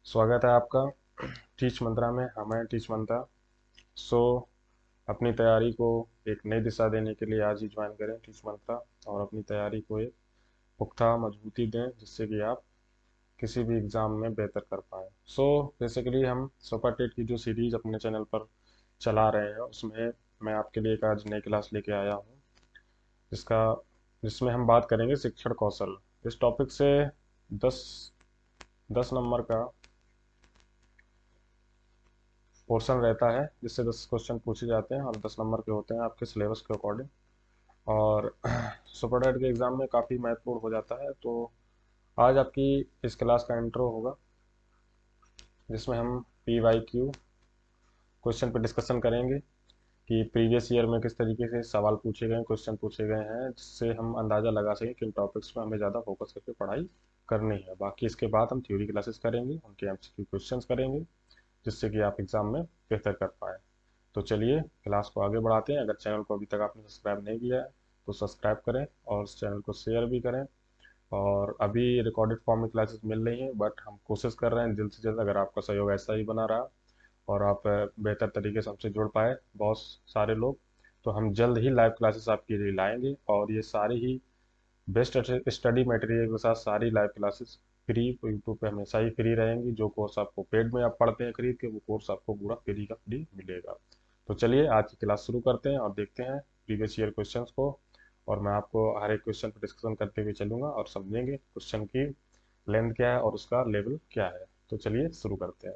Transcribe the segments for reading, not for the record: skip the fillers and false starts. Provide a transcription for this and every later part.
स्वागत है आपका टीच मंत्रा में। हमें टीच मंत्रा सो अपनी तैयारी को एक नई दिशा देने के लिए आज ही ज्वाइन करें टीच मंत्रा और अपनी तैयारी को एक पुख्ता मजबूती दें जिससे कि आप किसी भी एग्ज़ाम में बेहतर कर पाएँ। बेसिकली हम सुपर टेट की जो सीरीज अपने चैनल पर चला रहे हैं उसमें मैं आपके लिए एक आज नई क्लास लेके आया हूँ जिसका जिसमें हम बात करेंगे शिक्षण कौशल। इस टॉपिक से 10 10 नंबर का पोर्शन रहता है जिससे 10 क्वेश्चन पूछे जाते हैं और 10 नंबर के होते हैं आपके सिलेबस के अकॉर्डिंग। और सुपर डेट के एग्ज़ाम में काफ़ी महत्वपूर्ण हो जाता है। तो आज आपकी इस क्लास का इंट्रो होगा जिसमें हम PYQ क्वेश्चन पर डिस्कशन करेंगे कि प्रीवियस ईयर में किस तरीके से सवाल पूछे गए क्वेश्चन पूछे गए हैं जिससे हम अंदाज़ा लगा सकें किन टॉपिक्स पर हमें ज़्यादा फोकस करके पढ़ाई करनी है। बाकी इसके बाद हम थ्योरी क्लासेस करेंगे, उनके MCQ क्वेश्चंस करेंगे जिससे कि आप एग्ज़ाम में बेहतर कर पाएँ। तो चलिए क्लास को आगे बढ़ाते हैं। अगर चैनल को अभी तक आपने सब्सक्राइब नहीं किया है तो सब्सक्राइब करें और इस चैनल को शेयर भी करें। और अभी रिकॉर्डेड फॉर्म में क्लासेस मिल रही हैं बट हम कोशिश कर रहे हैं जल्द से जल्द, अगर आपका सहयोग ऐसा ही बना रहा और आप बेहतर तरीके से हमसे जुड़ पाए बहुत सारे लोग, तो हम जल्द ही लाइव क्लासेस आपके लिए लाएंगे। और ये सारी ही बेस्ट स्टडी मटेरियल के साथ सारी लाइव क्लासेस फ्री यूट्यूब पे हमेशा ही फ्री रहेंगी। जो कोर्स आपको पेड में आप पढ़ते हैं खरीद के, वो कोर्स आपको पूरा फ्री का फ्री मिलेगा। तो चलिए आज की क्लास शुरू करते हैं और देखते हैं प्रीवियस ईयर क्वेश्चंस को। और मैं आपको हर एक क्वेश्चन पर डिस्कशन करते हुए चलूंगा और समझेंगे क्वेश्चन की लेंथ क्या है और उसका लेवल क्या है। तो चलिए शुरू करते हैं।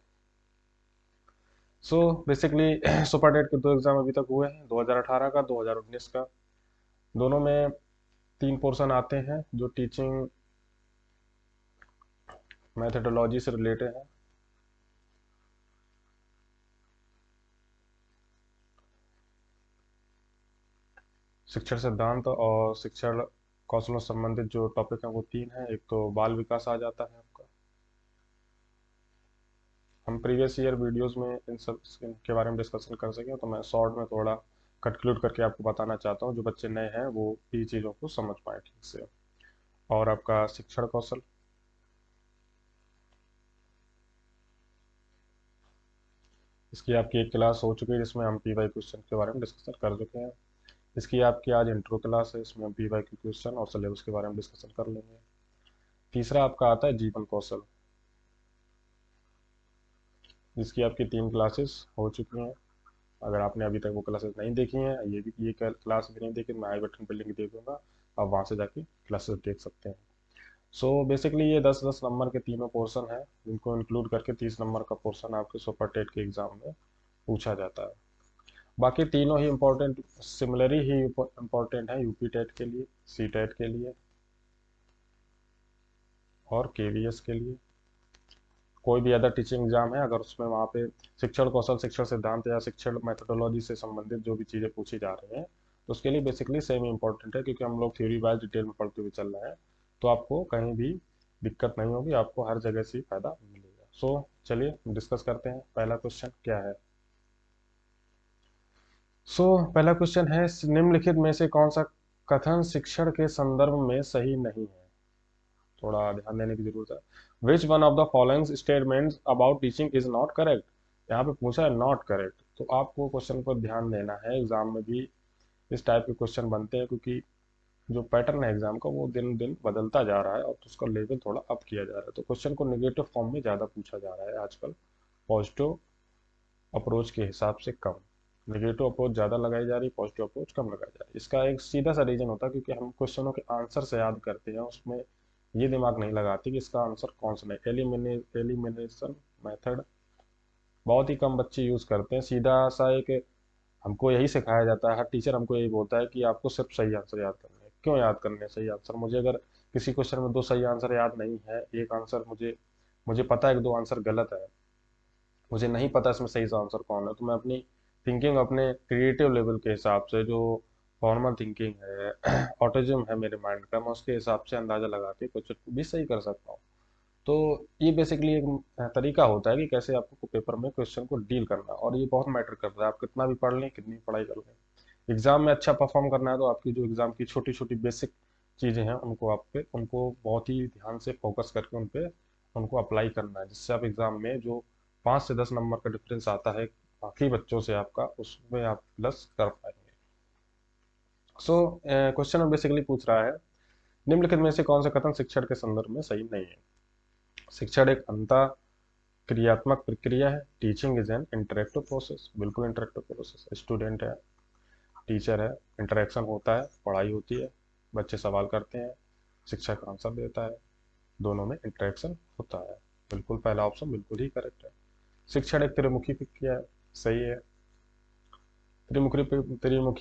बेसिकली सुपर डेट के दो एग्जाम अभी तक हुए हैं, 2018 का, 2019 का। दोनों में 3 पोर्शन आते हैं जो टीचिंग मैथडोलॉजी से रिलेटेड है। शिक्षण सिद्धांत और शिक्षण कौशलों से संबंधित जो टॉपिक हैं वो 3 हैं। एक तो बाल विकास आ जाता है आपका। हम प्रीवियस ईयर वीडियोस में इन सब के बारे में डिस्कशन कर सकें तो मैं शॉर्ट में थोड़ा कंक्लूड करके आपको बताना चाहता हूँ, जो बच्चे नए हैं वो ये चीज़ों को समझ पाए ठीक से। और आपका शिक्षण कौशल, इसकी आपकी एक क्लास हो चुकी है जिसमें हम PY क्वेश्चन के बारे में डिस्कशन कर चुके हैं। इसकी आपकी आज इंट्रो क्लास है, इसमें हम PYQ क्वेश्चन और सिलेबस के बारे में डिस्कशन कर लेंगे। तीसरा आपका आता है जीवन कौशल, जिसकी आपकी 3 क्लासेस हो चुकी हैं। अगर आपने अभी तक वो क्लासेस नहीं देखी हैं, ये क्लास भी नहीं देखी, मैं आई बटन पर लिंक दे दूंगा, आप वहाँ से जाके क्लासेस देख सकते हैं। बेसिकली ये 10-10 नंबर के तीनों पोर्शन है जिनको इंक्लूड करके 30 नंबर का पोर्शन आपके सुपर टेट के एग्जाम में पूछा जाता है। बाकी तीनों ही इम्पोर्टेंट, सिमिलरली ही इम्पोर्टेंट है यूपी टेट के लिए, सी टेट के लिए और KVS के लिए। कोई भी अदर टीचिंग एग्जाम है अगर उसमें वहाँ पे शिक्षण कौशल, शिक्षण सिद्धांत या शिक्षण मेथोडोलॉजी से संबंधित जो भी चीज़ें पूछी जा रही हैं तो उसके लिए बेसिकली सेम इम्पोर्टेंट है, क्योंकि हम लोग थ्योरी वाइज डिटेल में पढ़ते हुए चल रहे हैं। तो आपको कहीं भी दिक्कत नहीं होगी, आपको हर जगह से फायदा मिलेगा। चलिए डिस्कस करते हैं पहला क्वेश्चन क्या है। पहला क्वेश्चन है निम्नलिखित में से कौन सा कथन शिक्षण के संदर्भ में सही नहीं है। थोड़ा ध्यान देने की जरूरत है। Which one of the following statements about teaching is not correct. यहाँ पे पूछा है नॉट करेक्ट, तो आपको क्वेश्चन पर ध्यान देना है। एग्जाम में भी इस टाइप के क्वेश्चन बनते हैं क्योंकि जो पैटर्न है एग्जाम का वो दिन दिन बदलता जा रहा है और तो उसका लेवल थोड़ा अप किया जा रहा है। तो क्वेश्चन को नेगेटिव फॉर्म में ज़्यादा पूछा जा रहा है आजकल, पॉजिटिव अप्रोच के हिसाब से कम। नेगेटिव अप्रोच ज़्यादा लगाई जा रही है, पॉजिटिव अप्रोच कम लगाई जा रही है। इसका एक सीधा सा रीजन होता है क्योंकि हम क्वेश्चनों के आंसर से याद करते हैं, उसमें ये दिमाग नहीं लगाते कि इसका आंसर कौन सा है। एलिमिनेशन मेथड बहुत ही कम बच्चे यूज़ करते हैं। सीधा सा एक हमको यही सिखाया जाता है, हर टीचर हमको यही बोलता है कि आपको सिर्फ सही आंसर याद करना है। क्यों याद करने हैं सही आंसर? मुझे अगर किसी क्वेश्चन में 2 सही आंसर याद नहीं है, एक आंसर मुझे मुझे पता है कि 2 आंसर गलत है, मुझे नहीं पता इसमें सही सा आंसर कौन है, तो मैं अपनी थिंकिंग अपने क्रिएटिव लेवल के हिसाब से, जो फॉर्मल थिंकिंग है ऑटिज्म है मेरे माइंड का, मैं उसके हिसाब से अंदाज़ा लगा के क्वेश्चन को भी सही कर सकता हूँ। तो ये बेसिकली एक तरीका होता है कि कैसे आपको पेपर में क्वेश्चन को डील करना है, और ये बहुत मैटर करता है। आप कितना भी पढ़ लें, कितनी पढ़ाई कर लें, एग्जाम में अच्छा परफॉर्म करना है तो आपकी जो एग्जाम की छोटी छोटी बेसिक चीज़ें हैं उनको बहुत ही ध्यान से फोकस करके उन पे उनको अप्लाई करना है, जिससे आप एग्जाम में जो 5 से 10 नंबर का डिफरेंस आता है बाकी बच्चों से आपका, उसमें आप प्लस कर पाएंगे। सो क्वेश्चन में बेसिकली पूछ रहा है निम्नलिखित में से कौन सा कथन शिक्षण के संदर्भ में सही नहीं है। शिक्षण एक अंतः क्रियात्मक प्रक्रिया है। Teaching is an interactive process. बिल्कुल इंटरेक्टिव प्रोसेस। स्टूडेंट है, टीचर है, इंटरेक्शन होता है, पढ़ाई होती है, बच्चे सवाल करते हैं, शिक्षक आंसर देता है, दोनों में इंटरेक्शन होता है। बिल्कुल पहला ऑप्शन बिल्कुल ही करेक्ट है। शिक्षण एक त्रिमुखी प्रक्रिया है। सही है। त्रिमुखी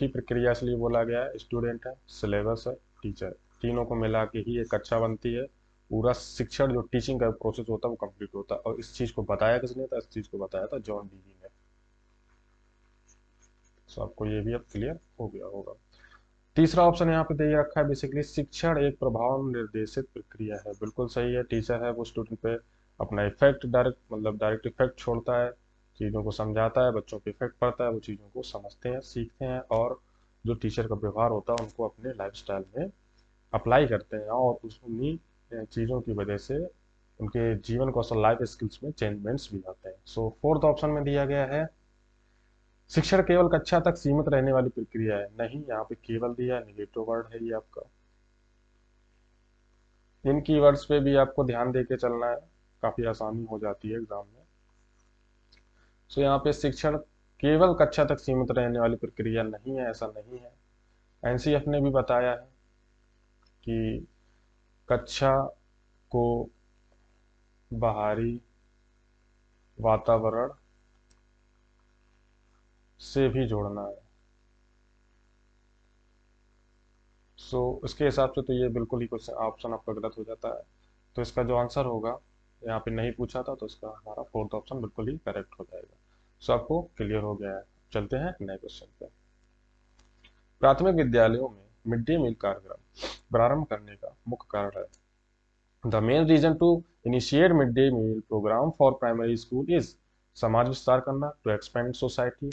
प्रक्रिया इसलिए बोला गया है, स्टूडेंट है, सिलेबस है, टीचर, तीनों को मिला के ही एक कक्षा बनती है। पूरा शिक्षण जो टीचिंग का प्रोसेस होता है वो कंप्लीट होता है। और इस चीज को बताया किसने था? इस चीज को बताया था जॉन डीवी ने। तो आपको ये भी अब क्लियर हो गया होगा। तीसरा ऑप्शन यहाँ पे दे रखा है बेसिकली शिक्षण एक प्रभाव निर्देशित प्रक्रिया है। बिल्कुल सही है। टीचर है वो स्टूडेंट पे अपना इफेक्ट डायरेक्ट इफेक्ट छोड़ता है, चीज़ों को समझाता है, बच्चों पे इफेक्ट पड़ता है, वो चीज़ों को समझते हैं, सीखते हैं, और जो टीचर का व्यवहार होता है उनको अपने लाइफस्टाइल में अप्लाई करते हैं, और उन्हीं चीज़ों की वजह से उनके जीवन कौशल लाइफ स्किल्स में चेंजमेंट्स भी आते हैं। सो फोर्थ ऑप्शन में दिया गया है शिक्षण केवल कक्षा तक सीमित रहने वाली प्रक्रिया है। नहीं, यहाँ पे केवल दिया है, निगेटिव वर्ड है ये आपका। इन कीवर्ड्स पे भी आपको ध्यान दे के चलना है, काफी आसानी हो जाती है एग्जाम में। सो यहाँ पे शिक्षण केवल कक्षा तक सीमित रहने वाली प्रक्रिया नहीं है, ऐसा नहीं है। एनसीएफ ने भी बताया है कि कक्षा को बाहरी वातावरण से भी जोड़ना है। सो इसके हिसाब से तो ये बिल्कुल ही क्वेश्चन ऑप्शन आपका गलत हो जाता है। तो इसका जो आंसर होगा, यहाँ पे नहीं पूछा था, तो इसका हमारा फोर्थ ऑप्शन बिल्कुल ही करेक्ट हो जाएगा। सो आपको क्लियर हो गया है। चलते हैं नए क्वेश्चन पे। प्राथमिक विद्यालयों में मिड डे मील कार्यक्रम प्रारंभ करने का मुख्य कारण है। The main reason to initiate mid day meal programme for primary school is समाज विस्तार करना, टू एक्सपेंड सोसाइटी,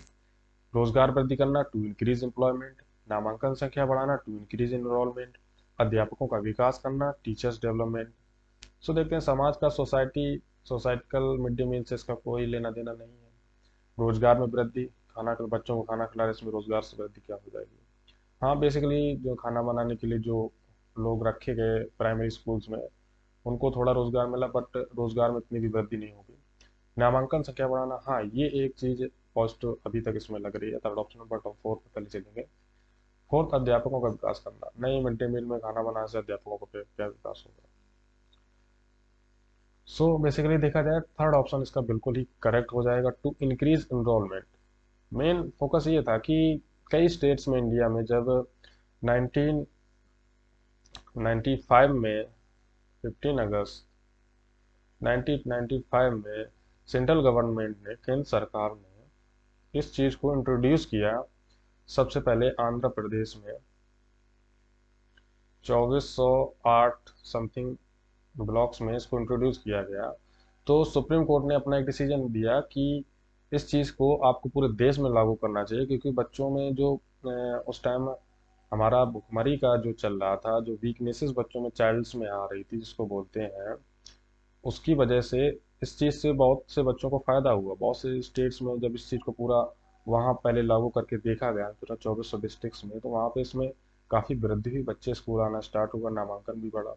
रोजगार वृद्धि करना, टू इंक्रीज एम्प्लॉयमेंट, नामांकन संख्या बढ़ाना, टू इंक्रीज एनरोलमेंट, अध्यापकों का विकास करना, टीचर्स डेवलपमेंट। सो देखते हैं समाज का, सोसाइटिकल मिड डे मील से इसका कोई लेना देना नहीं है। रोजगार में वृद्धि, खाना बच्चों को खाना खिला रहे, इसमें रोजगार से वृद्धि क्या हो जाएगी? हाँ, बेसिकली जो खाना बनाने के लिए जो लोग रखे गए प्राइमरी स्कूल्स में, उनको थोड़ा रोजगार मिला, बट रोजगार में इतनी भी वृद्धि नहीं होगी। नामांकन संख्या बढ़ाना, हाँ ये एक चीज पॉजिटिव अभी तक इसमें लग रही है थर्ड ऑप्शन में, बट हम फोर्थ पे पहले चलेंगे। फोर्थ, अध्यापकों का विकास करना, नहीं मिड डे मील में खाना बनाने से अध्यापकों का क्या विकास होगा? सो बेसिकली देखा जाए थर्ड ऑप्शन इसका बिल्कुल ही करेक्ट हो जाएगा, to increase enrolment. Main focus ये था कि कई स्टेट्स में इंडिया में जब 1995 में 15 अगस्त 1995 में सेंट्रल गवर्नमेंट ने, केंद्र सरकार ने इस चीज़ को इंट्रोड्यूस किया। सबसे पहले आंध्र प्रदेश में 2408 समथिंग ब्लॉक्स में इसको इंट्रोड्यूस किया गया। तो सुप्रीम कोर्ट ने अपना एक डिसीजन दिया कि इस चीज़ को आपको पूरे देश में लागू करना चाहिए, क्योंकि बच्चों में जो उस टाइम हमारा भुखमरी का जो चल रहा था, जो वीकनेसेस बच्चों में चाइल्ड्स में आ रही थी जिसको बोलते हैं, उसकी वजह से इस चीज़ से बहुत से बच्चों को फ़ायदा हुआ। बहुत से स्टेट्स में जब इस चीज़ को पूरा वहाँ पहले लागू करके देखा गया पूरा 2400 डिस्ट्रिक्ट्स में, तो वहाँ पे इसमें काफ़ी वृद्धि हुई, बच्चे स्कूल आना स्टार्ट हुआ, नामांकन भी बढ़ा,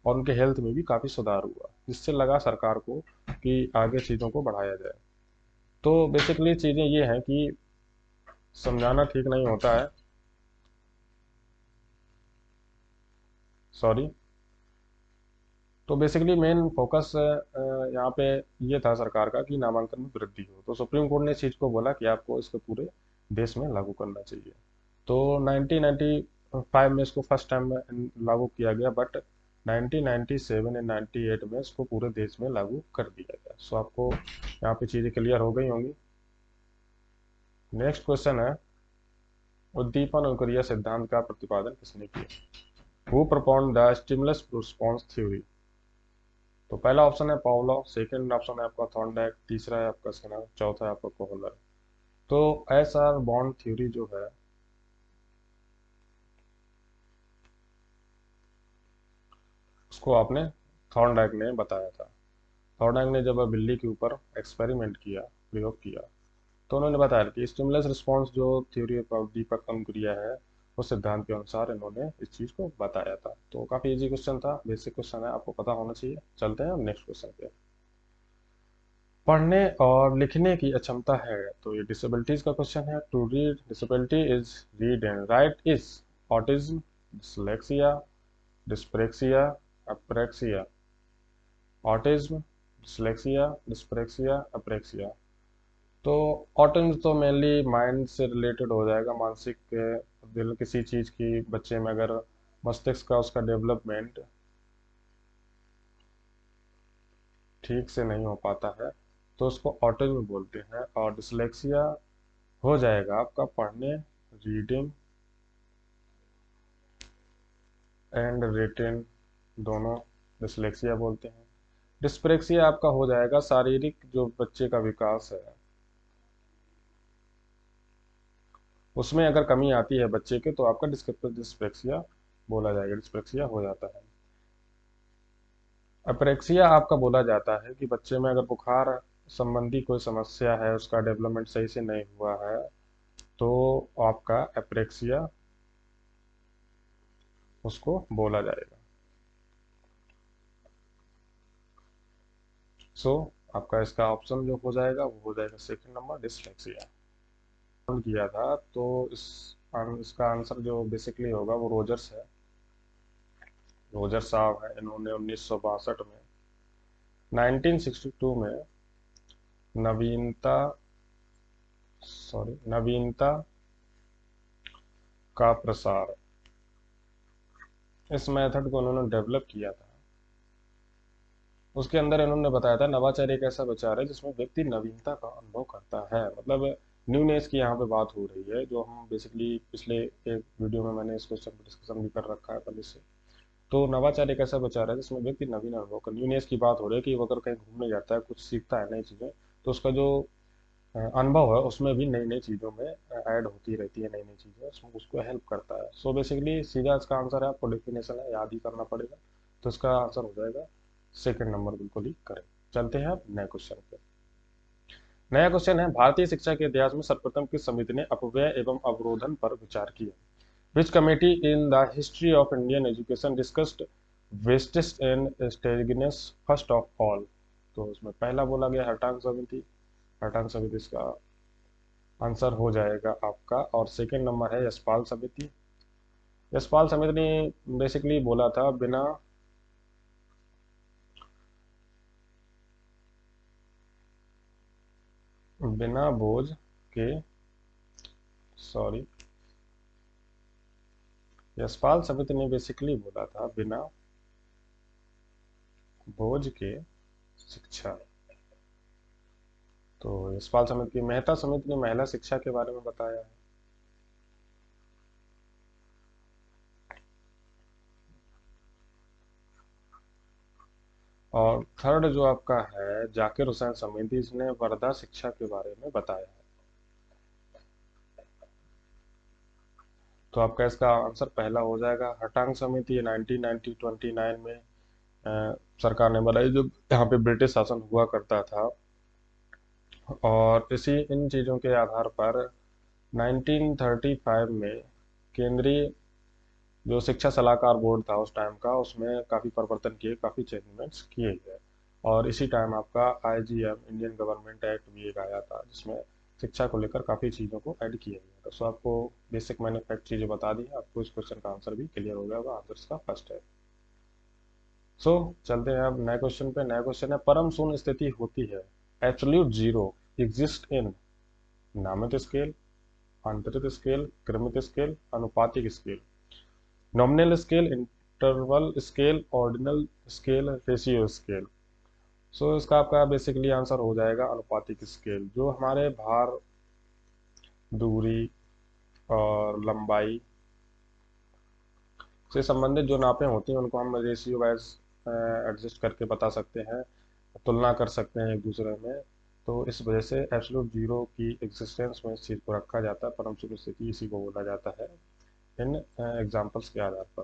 और उनके हेल्थ में भी काफ़ी सुधार हुआ, जिससे लगा सरकार को कि आगे चीज़ों को बढ़ाया जाए। तो बेसिकली चीज़ें ये हैं कि समझाना ठीक नहीं होता है, सॉरी। तो बेसिकली मेन फोकस यहाँ पे ये था सरकार का कि नामांकन में वृद्धि हो। तो सुप्रीम कोर्ट ने इस चीज़ को बोला कि आपको इसको पूरे देश में लागू करना चाहिए। तो 1995 में इसको फर्स्ट टाइम में लागू किया गया, बट 1997 एंड 98 में इसको पूरे देश में लागू कर दिया गया। सो आपको यहाँ पे चीज़ें क्लियर हो गई होंगी। नेक्स्ट क्वेश्चन है, उद्दीपन और क्रिया सिद्धांत का प्रतिपादन किसने किया? Who perform the stimulus response theory? तो पहला ऑप्शन है पावलोव, सेकंड ऑप्शन है आपका थॉर्नडाइक, तीसरा है आपका स्किनर, चौथा है आपका कोहलर। तो एसआर बॉन्ड थ्योरी जो है, उसको आपने थॉर्नडाइक ने बताया था। थॉर्नडाइक ने जब बिल्ली के ऊपर एक्सपेरिमेंट किया, प्रयोग किया, तो उन्होंने बताया कि स्टिमुलस रिस्पॉन्स जो थ्योरी ऑफ दीपक अनुक्रिया है, उस सिद्धांत के अनुसार इन्होंने इस चीज़ को बताया था। तो काफ़ी इजी क्वेश्चन था, बेसिक क्वेश्चन है, आपको पता होना चाहिए। चलते हैं अब नेक्स्ट क्वेश्चन पे। पढ़ने और लिखने की अक्षमता है, तो ये डिसेबिलिटीज का क्वेश्चन है। To read disability is read and write is autism, dyslexia, dyspraxia, apraxia. Autism, dyslexia, dyspraxia, apraxia. तो ऑटिज्म तो मेनली माइंड से रिलेटेड हो जाएगा, मानसिक दिल किसी चीज़ की बच्चे में अगर मस्तिष्क का उसका डेवलपमेंट ठीक से नहीं हो पाता है तो उसको ऑटिज्म बोलते हैं। और डिसलेक्सिया हो जाएगा आपका पढ़ने, रीडिंग एंड रिटेन, दोनों डिसलेक्सिया बोलते हैं। डिस्प्रेक्सिया आपका हो जाएगा शारीरिक जो बच्चे का विकास है उसमें अगर कमी आती है बच्चे के तो आपका डिस्प्रेक्सिया बोला जाएगा, डिस्प्रेक्सिया हो जाता है। अप्रेक्सिया आपका बोला जाता है कि बच्चे में अगर बुखार संबंधी कोई समस्या है, उसका डेवलपमेंट सही से नहीं हुआ है, तो आपका अप्रेक्सिया उसको बोला जाएगा। सो आपका इसका ऑप्शन जो हो जाएगा वो हो जाएगा सेकंड नंबर, डिसलेक्सिया। किया था तो इसका आंसर जो बेसिकली होगा वो रोजर्स है। रोजर साहब है, इन्होंने 1962 में 1962 में नवीनता नवीनता का प्रसार, इस मेथड को उन्होंने डेवलप किया था। उसके अंदर इन्होंने बताया था नवाचार एक ऐसा विचार है जिसमें व्यक्ति नवीनता का अनुभव करता है। मतलब न्यूनेस की यहाँ पे बात हो रही है, जो हम बेसिकली पिछले एक वीडियो में मैंने इस क्वेश्चन पर डिस्कशन भी कर रखा है पहले से। तो नवाचार एक ऐसा विचार है जिसमें व्यक्ति नवीन अनुभव कर, न्यूनेस की बात हो रही है कि वो अगर कहीं घूमने जाता है, कुछ सीखता है नई चीज़ें, तो उसका जो अनुभव है उसमें भी नई नई चीज़ों में ऐड होती रहती है, नई नई चीज़ें उसमें उसको हेल्प करता है। सो बेसिकली सीधा इसका आंसर है, आपको डेफिनेशन है याद ही करना पड़ेगा, तो इसका आंसर हो जाएगा सेकंड नंबर, बिल्कुल ही करेक्ट। चलते हैं अब नए क्वेश्चन पे। नया क्वेश्चन है, भारतीय शिक्षा के इतिहास में सर्वप्रथम किस समिति ने अपव्यय एवं अवरोधन पर विचार किया? Which committee in the history of Indian education discussed wastage and stagnation first of all? तो उसमें पहला बोला गया हर्टांग समिति, हर्टांग समिति इसका आंसर हो जाएगा आपका। और सेकंड नंबर है यशपाल समिति। यशपाल समिति ने बेसिकली बोला था बिना बोझ के, सॉरी, यशपाल समिति ने बेसिकली बोला था बिना बोझ के शिक्षा। तो यशपाल समिति की मेहता समिति ने महिला शिक्षा के बारे में बताया है। और थर्ड जो आपका है जाकिर हुसैन समिति, इसने वर्धा शिक्षा के बारे में बताया है। तो आपका इसका आंसर पहला हो जाएगा। हटांग समिति 1929 में सरकार ने बनाई जब यहाँ पे ब्रिटिश शासन हुआ करता था, और इसी इन चीज़ों के आधार पर 1935 में केंद्रीय जो शिक्षा सलाहकार बोर्ड था उस टाइम का, उसमें काफ़ी परिवर्तन किए, काफ़ी चेंजमेंट्स किए गए। और इसी टाइम आपका IGM इंडियन गवर्नमेंट एक्ट भी एक आया था जिसमें शिक्षा को लेकर काफ़ी चीज़ों को ऐड किया गया था। सो आपको बेसिक मैंने फैक्ट चीज़ें बता दी है, आपको इस क्वेश्चन का आंसर भी क्लियर हो गया होगा, आंसर इसका फर्स्ट है। सो चलते हैं अब नए क्वेश्चन पे। नया क्वेश्चन है, परम शून्य स्थिति होती है, एब्सोल्यूट जीरो एग्जिस्ट इन नामित स्केल, अंतरित स्केल, क्रमित स्केल, अनुपातिक scale, nominal scale, interval scale, ordinal scale, ratio scale. So इसका आपका बेसिकली आंसर हो जाएगा अनुपातिक स्केल। जो हमारे भार, दूरी और लंबाई से संबंधित जो नापें होती हैं उनको हम रेशियो वाइज एडजस्ट करके बता सकते हैं, तुलना कर सकते हैं एक दूसरे में। तो इस वजह से एब्सोल्यूट जीरो की एग्जिस्टेंस में इस चीज़ को रखा जाता है, परम शून्य स्थिति इसी को बोला जाता है इन एग्जाम्पल्स के आधार पर।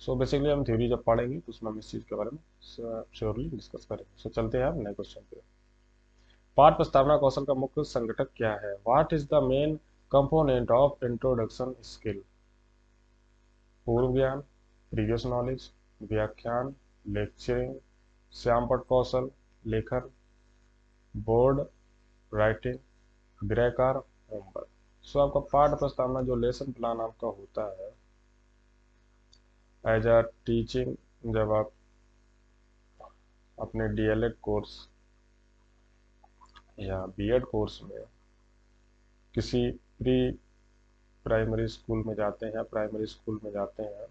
सो बेसिकली हम थ्योरी जब पढ़ेंगे तो उसमें हम इस चीज़ के बारे में श्योरली डिस्कस करेंगे। सो चलते हैं अब नए क्वेश्चन पे। पाठ प्रस्तावना कौशल का मुख्य संघटक क्या है? What is the main component of introduction skill? पूर्व ज्ञान, प्रीवियस नॉलेज, व्याख्यान, लेक्चरिंग, श्यामपट्ट कौशल, लेखन, बोर्ड राइटिंग, गृहकार, होमवर्क। सो आपका पाठ प्रस्तावना जो लेसन प्लान आपका होता है एज अ टीचिंग, जब आप अपने डीएलएड कोर्स या बीएड कोर्स में किसी प्री प्राइमरी स्कूल में जाते हैं, प्राइमरी स्कूल में जाते हैं,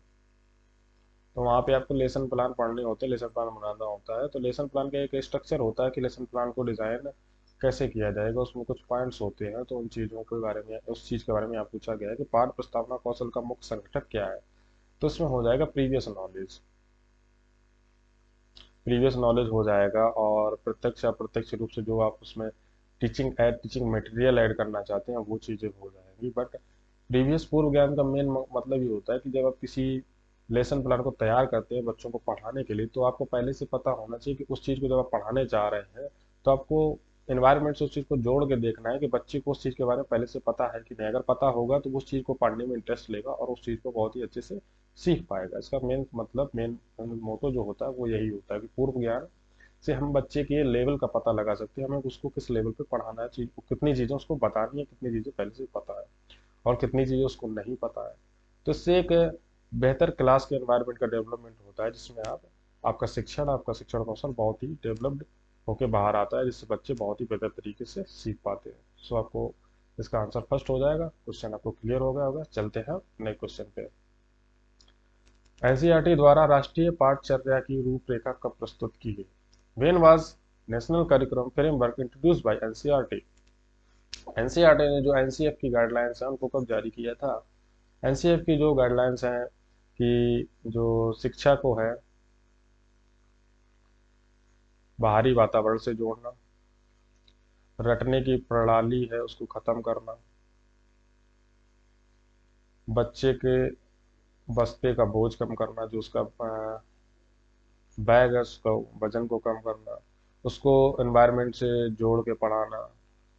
तो वहाँ पे आपको लेसन प्लान पढ़ने होते हैं, लेसन प्लान बनाना होता है। तो लेसन प्लान का एक स्ट्रक्चर होता है कि लेसन प्लान को डिज़ाइन कैसे किया जाएगा, उसमें कुछ पॉइंट्स होते हैं। तो उन चीज़ों के बारे में, उस चीज़ के बारे में आप पूछा गया है कि पाठ प्रस्तावना कौशल का मुख्य संघटक क्या है, तो इसमें हो जाएगा प्रीवियस नॉलेज। प्रीवियस नॉलेज हो जाएगा, और प्रत्यक्ष अप्रत्यक्ष रूप से जो आप उसमें टीचिंग मटेरियल ऐड करना चाहते हैं वो चीज़ें हो जाएंगी। बट प्रीवियस पूर्व ज्ञान का मेन मतलब ये होता है कि जब आप किसी लेसन प्लान को तैयार करते हैं बच्चों को पढ़ाने के लिए, तो आपको पहले से पता होना चाहिए कि उस चीज़ को जब आप पढ़ाने जा रहे हैं तो आपको इन्वायरमेंट से उस चीज़ को जोड़ के देखना है कि बच्चे को उस चीज़ के बारे में पहले से पता है कि नहीं। अगर पता होगा तो वो उस चीज़ को पढ़ने में इंटरेस्ट लेगा और उस चीज़ को बहुत ही अच्छे से सीख पाएगा। इसका मेन मतलब, मेन मोटो जो होता है वो यही होता है कि पूर्व ज्ञान से हम बच्चे के लेवल का पता लगा सकते हैं, हमें उसको किस लेवल पे पढ़ाना है, चीज कितनी चीज़ें उसको बतानी है, कितनी चीज़ें पहले से पता है और कितनी चीज़ें उसको नहीं पता है। तो इससे एक बेहतर क्लास के एनवायरनमेंट का डेवलपमेंट होता है, जिसमें आपका शिक्षण कौशल बहुत ही डेवलप्ड होके बाहर आता है, जिससे बच्चे बहुत ही बेहतर तरीके से सीख पाते हैं। सो आपको इसका आंसर फर्स्ट हो जाएगा। क्वेश्चन आपको क्लियर हो गया होगा। चलते हैं नेक्स्ट क्वेश्चन पे। एनसीईआरटी द्वारा राष्ट्रीय पाठचर्या की रूपरेखा कब प्रस्तुत की गई? When was national curriculum framework introduced by NCERT? NCERT ने जो एनसीएफ की गाइडलाइंस है उनको कब जारी किया था? एनसीएफ की जो गाइडलाइंस हैं कि जो शिक्षा को है बाहरी वातावरण से जोड़ना, रटने की प्रणाली है उसको खत्म करना, बच्चे के बस्ते का बोझ कम करना, जो उसका बैग है उसका वजन को कम करना, उसको एनवायरनमेंट से जोड़ के पढ़ाना,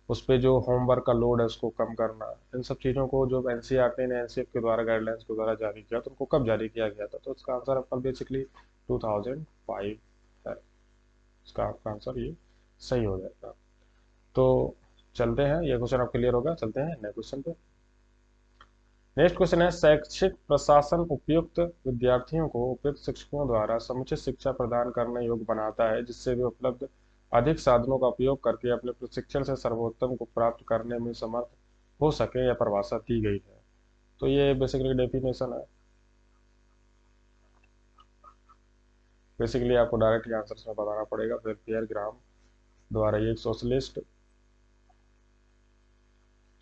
उस पे जो होमवर्क का लोड है उसको कम करना। इन सब चीज़ों को जो एनसीईआरटी ने एनसीएफ के द्वारा गाइडलाइंस के द्वारा जारी किया, तो उनको कब जारी किया गया था? तो इसका आंसर आपका बेसिकली 2005 है। इसका आपका आंसर ये सही हो जाएगा। तो चलते हैं, ये क्वेश्चन आप क्लियर होगा। चलते हैं नए क्वेश्चन पे। नेक्स्ट क्वेश्चन है, शैक्षिक प्रशासन उपयुक्त विद्यार्थियों को उपयुक्त शिक्षकों द्वारा समुचित शिक्षा प्रदान करने योग्य बनाता है, जिससे वे उपलब्ध अधिक साधनों का उपयोग करके अपने प्रशिक्षण से सर्वोत्तम को प्राप्त करने में समर्थ हो सके, या परिभाषा दी गई है। तो ये बेसिकली डेफिनेशन है। बेसिकली आपको डायरेक्ट आंसर में बताना पड़ेगा। फिर पियर ग्राम द्वारा ये एक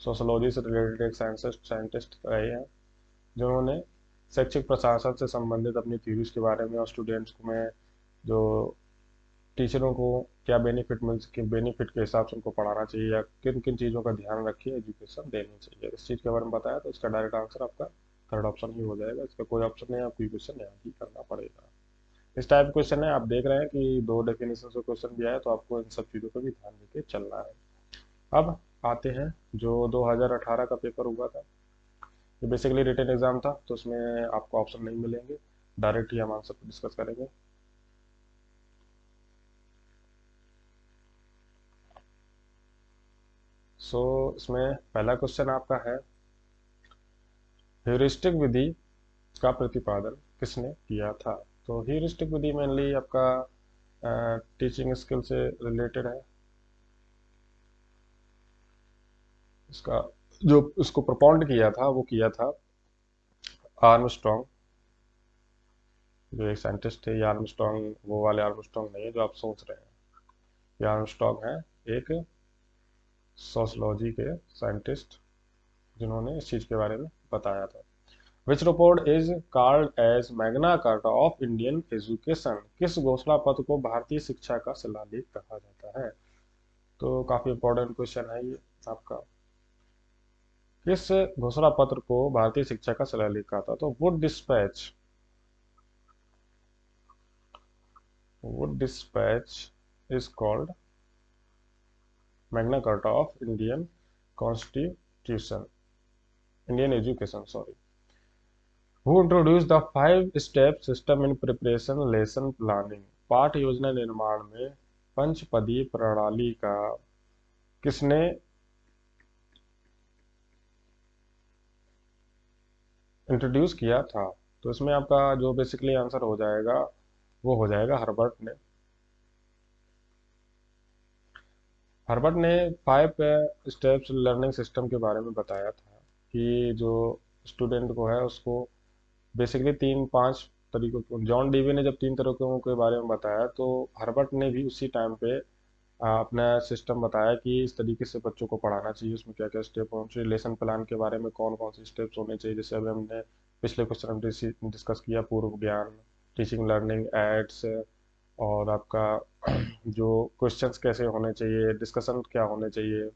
सोशोलॉजी से रिलेटेड एक साइंटिस्ट रहे हैं, जिन्होंने शैक्षिक प्रशासन से संबंधित अपनी थ्योरीज के बारे में और स्टूडेंट्स को में जो टीचरों को क्या बेनिफिट मिल सके, बेनिफिट के हिसाब से उनको पढ़ाना चाहिए, या किन किन चीज़ों का ध्यान रखिए एजुकेशन देनी चाहिए, इस चीज़ के बारे में बताया। तो इसका डायरेक्ट आंसर आपका थर्ड ऑप्शन ही हो जाएगा। इसका कोई ऑप्शन नहीं, आपको क्वेश्चन याद ही करना पड़ेगा। इस टाइप क्वेश्चन है, आप देख रहे हैं कि दो डेफिनेशन से क्वेश्चन भी आया, तो आपको इन सब चीज़ों पर भी ध्यान देके चलना है। अब आते हैं जो 2018 का पेपर हुआ था। ये बेसिकली रिटन एग्जाम था, तो उसमें आपको ऑप्शन नहीं मिलेंगे, डायरेक्ट ही हम आंसर पर डिस्कस करेंगे। इसमें पहला क्वेश्चन आपका है, ह्यूरिस्टिक विधि का प्रतिपादन किसने किया था? तो ह्यूरिस्टिक विधि मेनली आपका टीचिंग स्किल से रिलेटेड है। इसका जो इसको प्रपोंड किया था वो किया था आर्मस्ट्रॉन्ग, जो एक साइंटिस्ट थे। ये आर्मस्ट्रॉन्ग वो वाले आर्मस्ट्रॉन्ग नहीं है जो आप सोच रहे हैं। ये आर्मस्ट्रॉन्ग है एक सोशलॉजी के साइंटिस्ट, जिन्होंने इस चीज़ के बारे में बताया था। Which report is called as magna carta of Indian education? किस घोषणा पत्र को भारतीय शिक्षा का शिलालेख कहा जाता है? तो काफी इंपॉर्टेंट क्वेश्चन है ये आपका। किस घोषणा पत्र को भारतीय शिक्षा का शिलालेख कहा था? तो Wood dispatch Wood dispatch is called Magna carta of Indian constitution, Indian education, sorry. Who introduce the 5 step system in preparation lesson planning, पाठ योजना निर्माण में पंचपदीय प्रणाली का किसने इंट्रोड्यूस किया था? तो इसमें आपका जो बेसिकली आंसर हो जाएगा वो हो जाएगा हर्बर्ट ने। हर्बर्ट ने 5 स्टेप्स लर्निंग सिस्टम के बारे में बताया था कि जो स्टूडेंट को है उसको बेसिकली 3-5 तरीकों के, जॉन डीवी ने जब 3 तरीकों के बारे में बताया तो हर्बर्ट ने भी उसी टाइम पे अपना सिस्टम बताया कि इस तरीके से बच्चों को पढ़ाना चाहिए, उसमें क्या क्या स्टेप होने चाहिए, लेसन प्लान के बारे में कौन कौन से स्टेप्स होने चाहिए, जैसे अभी हमने पिछले क्वेश्चन में डिस्कस किया, पूर्व ज्ञान, टीचिंग लर्निंग एड्स, और आपका जो क्वेश्चंस कैसे होने चाहिए, डिस्कशन क्या होने चाहिए,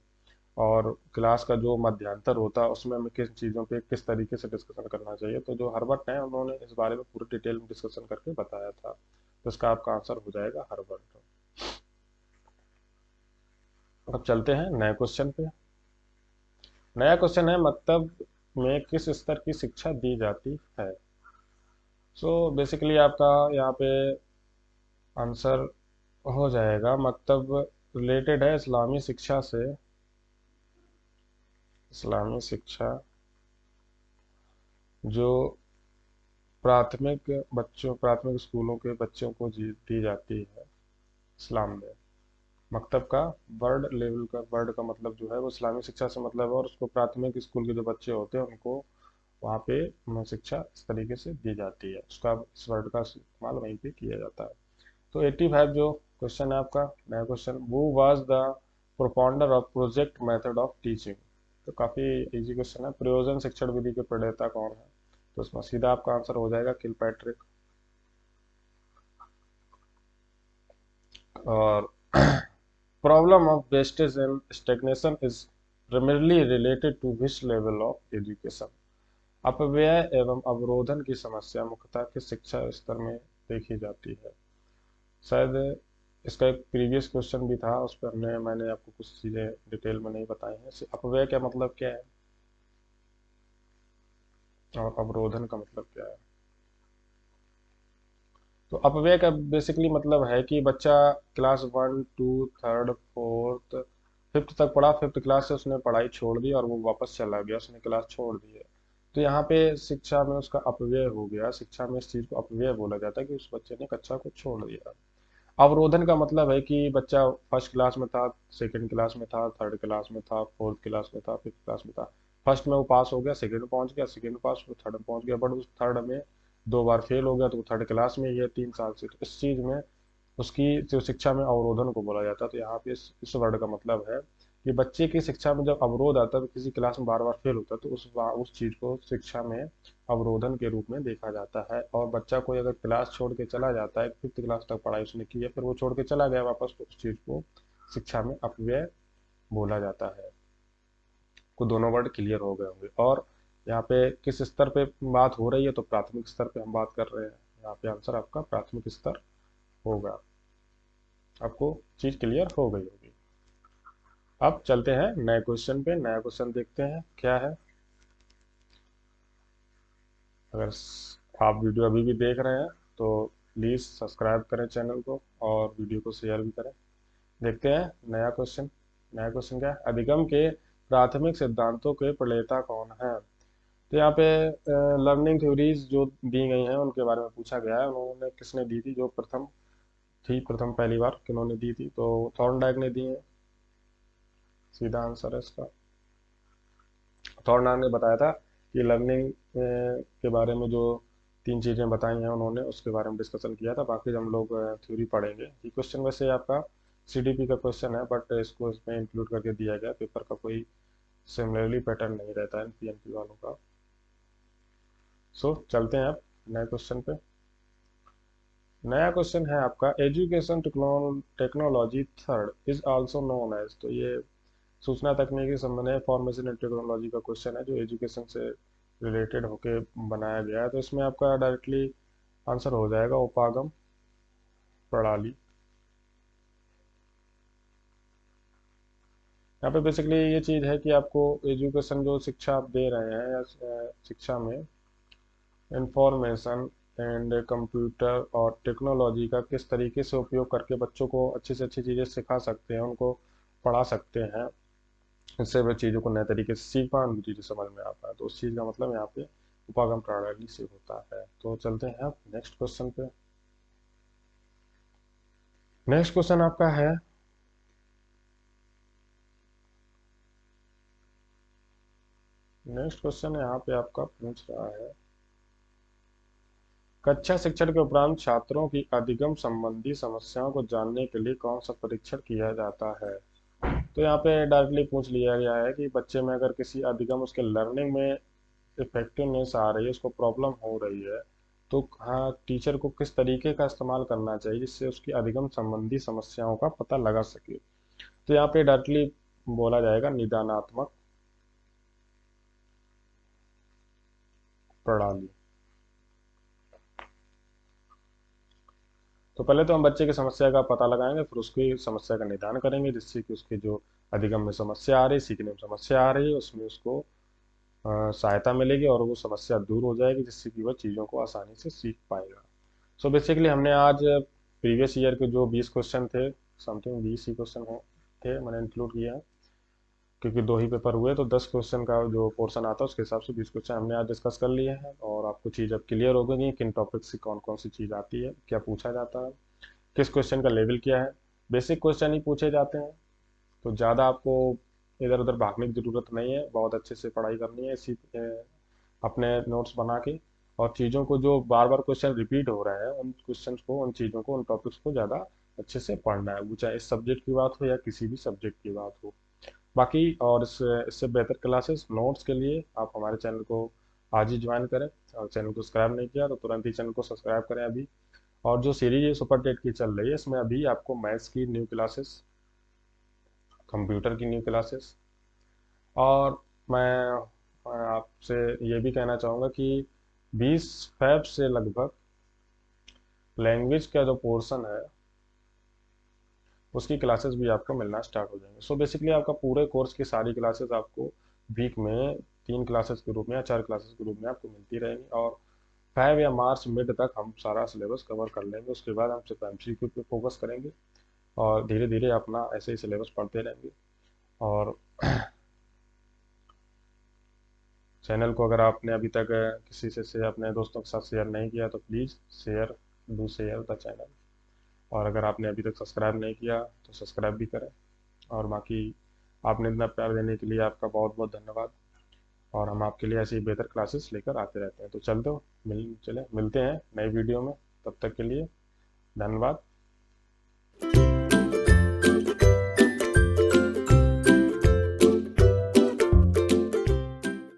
और क्लास का जो मध्यांतर होता है उसमें हमें किस चीज़ों पे किस तरीके से डिस्कशन करना चाहिए। तो जो हर्बर्ट है उन्होंने इस बारे में पूरी डिटेल में डिस्कशन करके बताया था, तो इसका आपका आंसर हो जाएगा हर्बर्ट। अब चलते हैं नए क्वेश्चन पे। नया क्वेश्चन है, मकतब में किस स्तर की शिक्षा दी जाती है? सो बेसिकली आपका यहाँ पे आंसर हो जाएगा, मकतब रिलेटेड है इस्लामी शिक्षा से। इस्लामी शिक्षा जो प्राथमिक स्कूलों के बच्चों को दी जाती है इस्लाम में। मकतब का वर्ड लेवल का, वर्ड का मतलब जो है वो इस्लामी शिक्षा से मतलब है, और उसको प्राथमिक स्कूल के जो बच्चे होते हैं उनको वहाँ पे शिक्षा इस तरीके से दी जाती है, उसका इस वर्ड का इस्तेमाल वहीं पे किया जाता है। तो 85 जो क्वेश्चन है आपका नया क्वेश्चन, वो was the propounder of project method of teaching. तो काफ़ी इजी क्वेश्चन है, प्रयोजन शिक्षण विधि के प्रणेता कौन है? तो इसमें सीधा आपका आंसर हो जाएगा किलपैट्रिक। और problem of wastage and stagnation is primarily related to which level of education? अपव्यय एवं अवरोधन की समस्या मुख्यतः किस शिक्षा स्तर में देखी जाती है? शायद इसका एक प्रीवियस क्वेश्चन भी था, उस पर मैंने आपको कुछ चीज़ें डिटेल में नहीं बताई हैं। अपव्यय का मतलब क्या है और अवरोधन का मतलब क्या है? तो अपव्यय का बेसिकली मतलब है कि बच्चा क्लास 1, 2, 3, 4, 5th तक पढ़ा, 5th क्लास से उसने पढ़ाई छोड़ दी और वो वापस चला गया, उसने क्लास छोड़ दी है। तो यहाँ पे शिक्षा में उसका अपव्यय हो गया, शिक्षा में इस चीज़ को अपव्यय बोला जाता है कि उस बच्चे ने कक्षा को छोड़ दिया। अवरोधन का मतलब है कि बच्चा फर्स्ट क्लास में था, सेकंड क्लास में था, थर्ड क्लास में था, फोर्थ क्लास में था, 5th क्लास में था। फर्स्ट में वो पास हो गया, सेकंड में पहुंच गया, सेकंड में पास हो थर्ड में पहुंच गया, बट उस थर्ड में 2 बार फेल हो गया, तो वो थर्ड क्लास में ही है 3 साल से। तो इस चीज में उसकी जो शिक्षा में अवरोधन को बोला जाता है। तो यहाँ पे इस वर्ड का मतलब है कि बच्चे की शिक्षा में जब अवरोध आता है, तो किसी क्लास में बार बार फेल होता है, तो उस चीज को शिक्षा में अवरोधन के रूप में देखा जाता है। और बच्चा कोई अगर क्लास छोड़ के चला जाता है, 5th क्लास तक पढ़ाई उसने की है, फिर वो छोड़ के चला गया वापस, तो उस चीज को शिक्षा में अपव्यय बोला जाता है। को दोनों वर्ड क्लियर हो गए होंगे। और यहाँ पे किस स्तर पे बात हो रही है? तो प्राथमिक स्तर पे हम बात कर रहे हैं। यहाँ पे आंसर आपका प्राथमिक स्तर होगा। आपको चीज क्लियर हो गई होगी। अब चलते हैं नए क्वेश्चन पे। नया क्वेश्चन देखते हैं क्या है। अगर आप वीडियो अभी भी देख रहे हैं तो प्लीज़ सब्सक्राइब करें चैनल को और वीडियो को शेयर भी करें। देखते हैं नया क्वेश्चन। नया क्वेश्चन क्या है? अधिगम के प्राथमिक सिद्धांतों के प्रणेता कौन है? तो यहाँ पे लर्निंग थ्योरीज जो दी गई हैं उनके बारे में पूछा गया है। उन्होंने किसने दी थी? जो प्रथम पहली बार किन्होंने दी थी? तो थॉर्नडाइक ने दी है, सीधा आंसर है इसका। थॉर्नडाइक ने बताया था कि लर्निंग के बारे में जो 3 चीज़ें बताई हैं उन्होंने, उसके बारे में डिस्कशन किया था। बाकी हम लोग थ्योरी पढ़ेंगे। ये क्वेश्चन वैसे आपका सीडीपी का क्वेश्चन है, बट इसको इसमें इंक्लूड करके दिया गया। पेपर का कोई सिमिलरली पैटर्न नहीं रहता है पीएनपी वालों का। सो चलते हैं अब नए क्वेश्चन पे। नया क्वेश्चन है आपका, education technology third is also known as. तो ये सूचना तकनीकी संबंध है, इंफॉर्मेशन एंड टेक्नोलॉजी का क्वेश्चन है जो एजुकेशन से रिलेटेड होके बनाया गया है। तो इसमें आपका डायरेक्टली आंसर हो जाएगा उपागम। प्रणाली। यहाँ पे बेसिकली ये चीज़ है कि आपको एजुकेशन जो शिक्षा आप दे रहे हैं या शिक्षा में इंफॉर्मेशन एंड कंप्यूटर और टेक्नोलॉजी का किस तरीके से उपयोग करके बच्चों को अच्छी से अच्छी चीज़ें सिखा सकते हैं, उनको पढ़ा सकते हैं, इससे वे चीज़ों को नए तरीके से सीख पाए, उनकी चीज़ें समझ में आ पाए। तो उस चीज़ का मतलब यहाँ पे उपागम प्रणाली से होता है। तो चलते हैं आप नेक्स्ट क्वेश्चन पे। नेक्स्ट क्वेश्चन आपका है, नेक्स्ट क्वेश्चन यहाँ पे आपका पूछ रहा है, कक्षा शिक्षण के उपरांत छात्रों की अधिगम संबंधी समस्याओं को जानने के लिए कौन सा परीक्षण किया जाता है। तो यहाँ पे डायरेक्टली पूछ लिया गया है कि बच्चे में अगर किसी अधिगम उसके लर्निंग में इफेक्टिवनेस आ रही है, उसको प्रॉब्लम हो रही है, तो हाँ टीचर को किस तरीके का इस्तेमाल करना चाहिए जिससे उसकी अधिगम संबंधी समस्याओं का पता लगा सके। तो यहाँ पे डायरेक्टली बोला जाएगा निदानात्मक प्रणाली। तो पहले तो हम बच्चे की समस्या का पता लगाएंगे, फिर उसकी समस्या का निदान करेंगे जिससे कि उसके जो अधिगम में समस्या आ रही, सीखने में समस्या आ रही है, उसमें उसको सहायता मिलेगी और वो समस्या दूर हो जाएगी जिससे कि वह चीज़ों को आसानी से सीख पाएगा। सो बेसिकली हमने आज प्रीवियस ईयर के जो 20 क्वेश्चन थे, समथिंग 20 ही क्वेश्चन थे, मैंने इंक्लूड किया है क्योंकि 2 ही पेपर हुए, तो 10 क्वेश्चन का जो पोर्शन आता है उसके हिसाब से 20 क्वेश्चन हमने आज डिस्कस कर लिए हैं। और आपको चीज़ अब क्लियर हो गई किन टॉपिक से कौन कौन सी चीज़ आती है, क्या पूछा जाता है, किस क्वेश्चन का लेवल क्या है। बेसिक क्वेश्चन ही पूछे जाते हैं, तो ज़्यादा आपको इधर उधर भागने की ज़रूरत नहीं है, बहुत अच्छे से पढ़ाई करनी है इसी अपने नोट्स बना के। और चीज़ों को जो बार बार क्वेश्चन रिपीट हो रहे हैं उन क्वेश्चंस को, उन चीज़ों को, उन टॉपिक्स को ज़्यादा अच्छे से पढ़ना है, वो चाहे इस सब्जेक्ट की बात हो या किसी भी सब्जेक्ट की बात हो। बाकी और इससे बेहतर क्लासेस नोट्स के लिए आप हमारे चैनल को आज ही ज्वाइन करें, और चैनल को सब्सक्राइब नहीं किया तो तुरंत ही चैनल को सब्सक्राइब करें अभी। और जो सीरीज ये सुपर टेट की चल रही है इसमें अभी आपको मैथ्स की न्यू क्लासेस, कंप्यूटर की न्यू क्लासेस, और मैं आपसे ये भी कहना चाहूँगा कि 20 फैब से लगभग लैंग्वेज का जो पोर्शन है उसकी क्लासेस भी आपको मिलना स्टार्ट हो जाएंगे। सो बेसिकली आपका पूरे कोर्स की सारी क्लासेस आपको वीक में 3 क्लासेस के रूप में या 4 क्लासेस के रूप में आपको मिलती रहेंगी। और 5 या मार्च मिड तक हम सारा सिलेबस कवर कर लेंगे, उसके बाद हम सिर्फ MCQ पे फोकस करेंगे और धीरे धीरे अपना ऐसे ही सिलेबस पढ़ते रहेंगे। और चैनल को अगर आपने अभी तक किसी से अपने दोस्तों के साथ शेयर नहीं किया तो प्लीज़ शेयर द चैनल। और अगर आपने अभी तक सब्सक्राइब नहीं किया तो सब्सक्राइब भी करें। और बाकी आपने इतना प्यार देने के लिए आपका बहुत बहुत धन्यवाद। और हम आपके लिए ऐसी बेहतर क्लासेस लेकर आते रहते हैं। तो चलते हैं मिलते हैं नई वीडियो में, तब तक के लिए धन्यवाद।